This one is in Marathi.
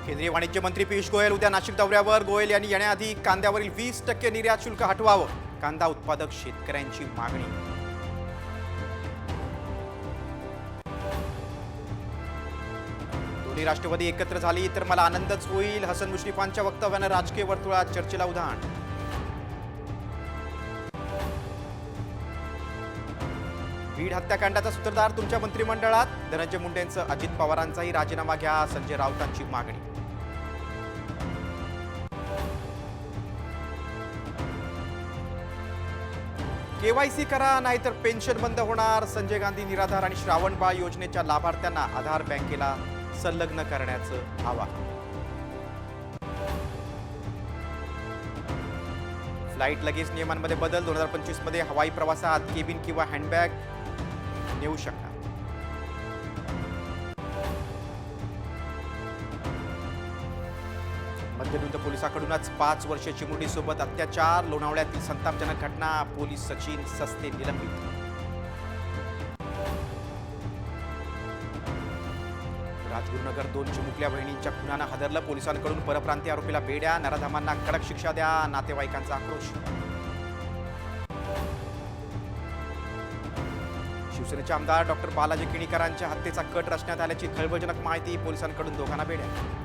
केंद्रीय वाणिज्य मंत्री पियुष गोयल उद्या नाशिक दौऱ्यावर. गोयल यांनी येण्याआधी कांद्यावरील 20% निर्यात शुल्क हटवावं, कांदा उत्पादक शेतकऱ्यांची मागणी. दोन्ही राष्ट्रवादी एकत्र झाली तर मला आनंदच होईल. हसन मुश्रीफांच्या वक्तव्यानं राजकीय वर्तुळात चर्चेला उधाण. बीड हत्याकांडाचा सूत्रधार तुमच्या मंत्रिमंडळात. धनंजय मुंडेंचं अजित पवारांचाही राजीनामा घ्या, संजय राऊतांची मागणी. केवायसी करा नाहीतर पेन्शन बंद होणार. संजय गांधी निराधार आणि श्रावणबाळ योजनेच्या लाभार्थ्यांना आधार बँकेला संलग्न करण्याचं आवाहन. फ्लाईट लगेच नियमांमध्ये बदल. 2025 मध्ये हवाई प्रवासात केबिन किंवा हँडबॅग नेऊ शकणार. मध्ययुद्ध पोलिसाकडूनच 5 वर्षीय चिमुरडीसोबत अत्याचार. लोणावळ्यातील संतापजनक घटना. पोलीस सचिन सस्ते निलंबित. राजगुरुनगर 2 चिमुकल्या बहिणींच्या खुनानं हादरलं. पोलिसांकडून परप्रांतीय आरोपीला बेड्या. नराधमांना कडक शिक्षा द्या, नातेवाईकांचा आक्रोश. शिवसेनेचे आमदार डॉक्टर बालाजी किणीकरांच्या हत्येचा कट रचण्यात आल्याची खळबळजनक माहिती. पोलिसांकडून दोघांना बेड्या.